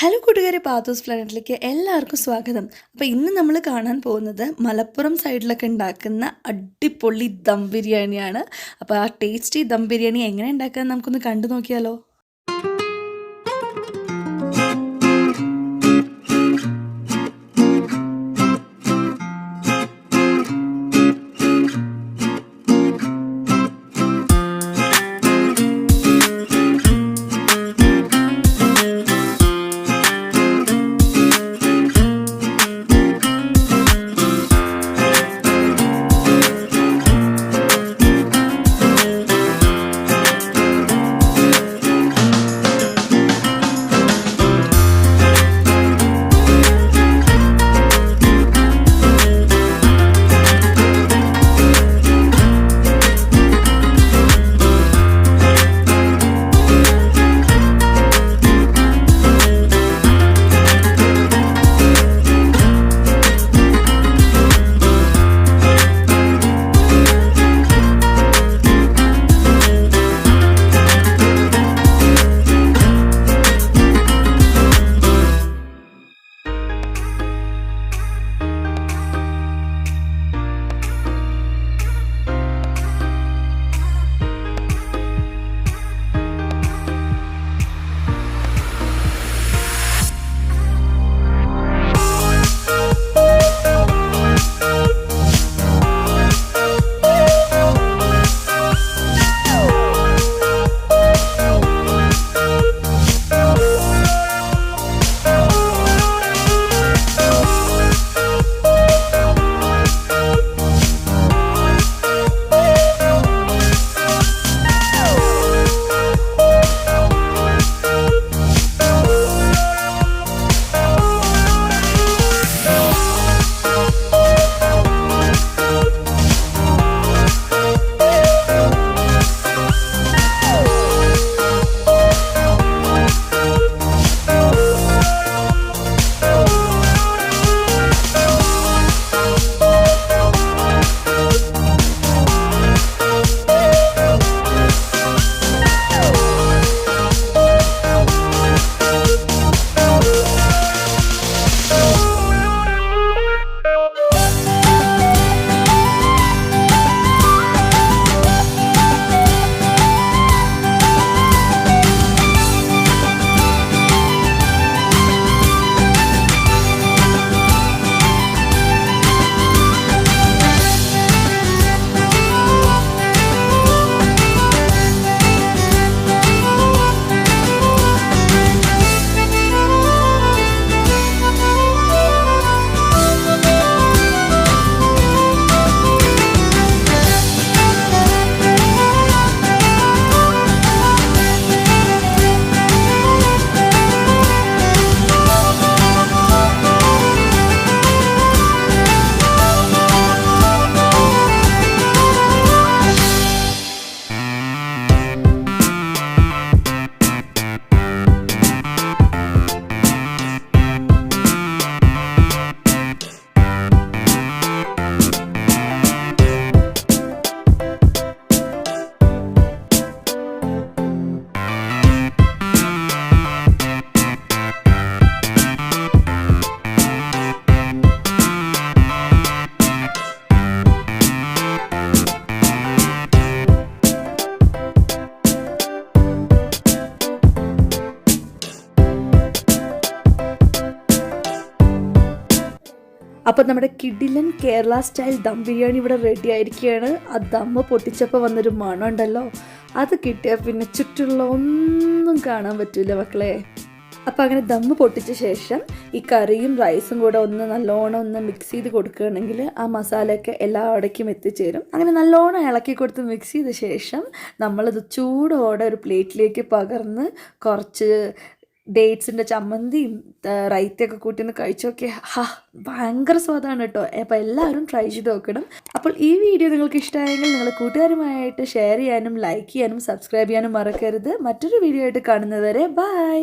Hello കൂട്ടുകാരെ, പാത്തൂസ് പ്ലാനറ്റിലേക്ക് എല്ലാവർക്കും സ്വാഗതം. അപ്പോൾ ഇന്ന് നമ്മൾ കാണാൻ പോകുന്നത് മലപ്പുറം സൈഡിലൊക്കെ ഉണ്ടാക്കുന്ന അടിപൊളി ദം ബിരിയാണിയാണ്. അപ്പോൾ ആ ടേസ്റ്റി ദം ബിരിയാണി എങ്ങനെ ഉണ്ടാക്കാൻ നമുക്കൊന്ന് കണ്ടു നോക്കിയാലോ. അപ്പോൾ നമ്മുടെ കിഡിലൻ കേരള സ്റ്റൈൽ ദം ബിരിയാണി ഇവിടെ റെഡി ആയിരിക്കുകയാണ്. ആ ദമ്മ് പൊട്ടിച്ചപ്പോൾ വന്നൊരു മണം ഉണ്ടല്ലോ, അത് കിട്ടിയാൽ പിന്നെ ചുറ്റുള്ള ഒന്നും കാണാൻ പറ്റില്ല മക്കളെ. അപ്പോൾ അങ്ങനെ ദമ്മ് പൊട്ടിച്ച ശേഷം ഈ കറിയും റൈസും കൂടെ ഒന്ന് നല്ലോണം ഒന്ന് മിക്സ് ചെയ്ത് കൊടുക്കുകയാണെങ്കിൽ ആ മസാലയൊക്കെ എല്ലായിടയ്ക്കും എത്തിച്ചേരും. അങ്ങനെ നല്ലോണം ഇളക്കി കൊടുത്ത് മിക്സ് ചെയ്ത ശേഷം നമ്മളത് ചൂടോടെ ഒരു പ്ലേറ്റിലേക്ക് പകർന്ന് കുറച്ച് ഡേറ്റ്സിൻ്റെ ചമ്മന്തിയും റൈത്തൊക്കെ കൂട്ടി ഒന്ന് കഴിച്ചു നോക്കിയാൽ ഭയങ്കര സ്വാദാണ് കേട്ടോ. അപ്പോൾ എല്ലാവരും ട്രൈ ചെയ്ത് നോക്കണം. അപ്പോൾ ഈ വീഡിയോ നിങ്ങൾക്ക് ഇഷ്ടമായെങ്കിൽ നിങ്ങൾ കൂട്ടുകാരുമായിട്ട് ഷെയർ ചെയ്യാനും ലൈക്ക് ചെയ്യാനും സബ്സ്ക്രൈബ് ചെയ്യാനും മറക്കരുത്. മറ്റൊരു വീഡിയോ ആയിട്ട് കാണുന്നതുവരെ ബൈ.